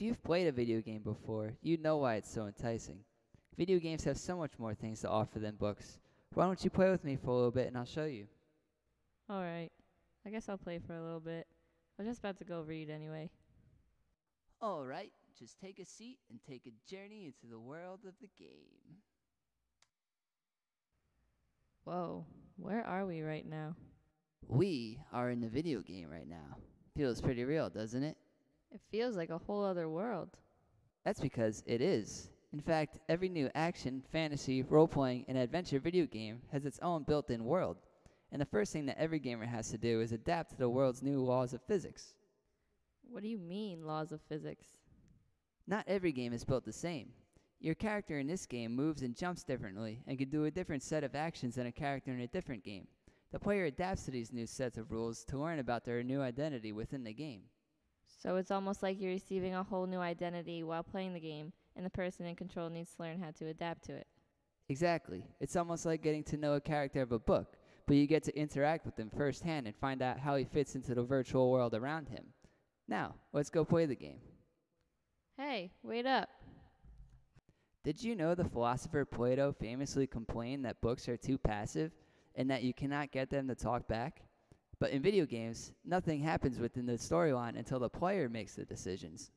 If you've played a video game before, you know why it's so enticing. Video games have so much more things to offer than books. Why don't you play with me for a little bit and I'll show you? Alright. I guess I'll play for a little bit. I was just about to go read anyway. Alright, just take a seat and take a journey into the world of the game. Whoa, where are we right now? We are in the video game right now. Feels pretty real, doesn't it? It feels like a whole other world. That's because it is. In fact, every new action, fantasy, role-playing, and adventure video game has its own built-in world. And the first thing that every gamer has to do is adapt to the world's new laws of physics. What do you mean, laws of physics? Not every game is built the same. Your character in this game moves and jumps differently and can do a different set of actions than a character in a different game. The player adapts to these new sets of rules to learn about their new identity within the game. So it's almost like you're receiving a whole new identity while playing the game, and the person in control needs to learn how to adapt to it. Exactly. It's almost like getting to know a character of a book, but you get to interact with him firsthand and find out how he fits into the virtual world around him. Now, let's go play the game. Hey, wait up. Did you know the philosopher Plato famously complained that books are too passive and that you cannot get them to talk back? But in video games, nothing happens within the storyline until the player makes the decisions.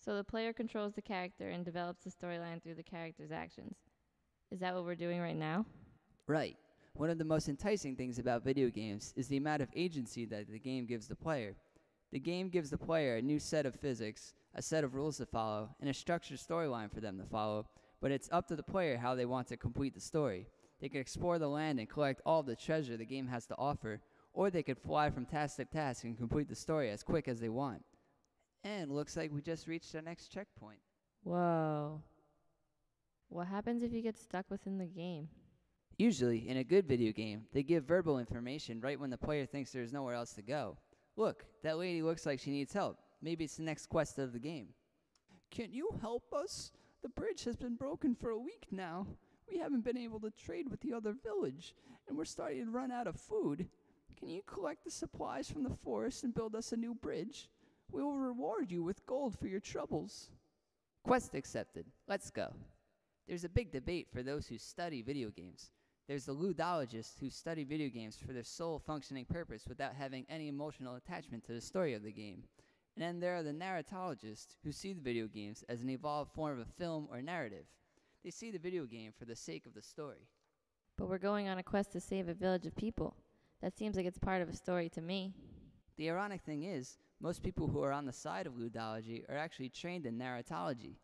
So the player controls the character and develops the storyline through the character's actions. Is that what we're doing right now? Right. One of the most enticing things about video games is the amount of agency that the game gives the player. The game gives the player a new set of physics, a set of rules to follow, and a structured storyline for them to follow, but it's up to the player how they want to complete the story. They can explore the land and collect all the treasure the game has to offer, or they could fly from task to task and complete the story as quick as they want. And looks like we just reached our next checkpoint. Whoa. What happens if you get stuck within the game? Usually, in a good video game, they give verbal information right when the player thinks there's nowhere else to go. Look, that lady looks like she needs help. Maybe it's the next quest of the game. Can you help us? The bridge has been broken for a week now. We haven't been able to trade with the other village, and we're starting to run out of food. Can you collect the supplies from the forest and build us a new bridge? We will reward you with gold for your troubles. Quest accepted. Let's go. There's a big debate for those who study video games. There's the ludologists who study video games for their sole functioning purpose without having any emotional attachment to the story of the game. And then there are the narratologists who see the video games as an evolved form of film or narrative. They see the video game for the sake of the story. But we're going on a quest to save a village of people. That seems like it's part of a story to me. The ironic thing is, most people who are on the side of ludology are actually trained in narratology.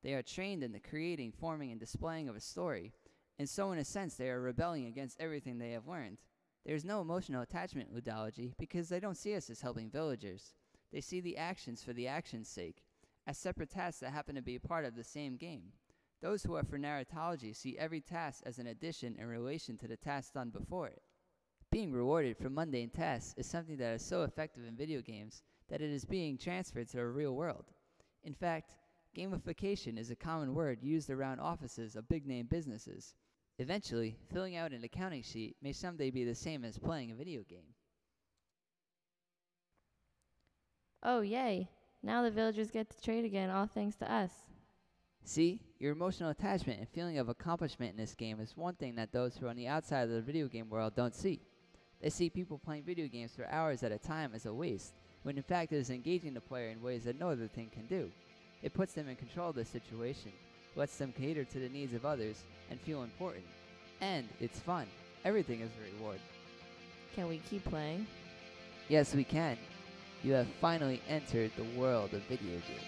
They are trained in the creating, forming, and displaying of a story, and so in a sense they are rebelling against everything they have learned. There is no emotional attachment in ludology because they don't see us as helping villagers. They see the actions for the action's sake, as separate tasks that happen to be a part of the same game. Those who are for narratology see every task as an addition in relation to the task done before it. Being rewarded for mundane tasks is something that is so effective in video games that it is being transferred to the real world. In fact, gamification is a common word used around offices of big-name businesses. Eventually, filling out an accounting sheet may someday be the same as playing a video game. Oh, yay. Now the villagers get to trade again, all thanks to us. See, your emotional attachment and feeling of accomplishment in this game is one thing that those who are on the outside of the video game world don't see. They see people playing video games for hours at a time as a waste, when in fact it is engaging the player in ways that no other thing can do. It puts them in control of the situation, lets them cater to the needs of others, and feel important. And it's fun. Everything is a reward. Can we keep playing? Yes, we can. You have finally entered the world of video games.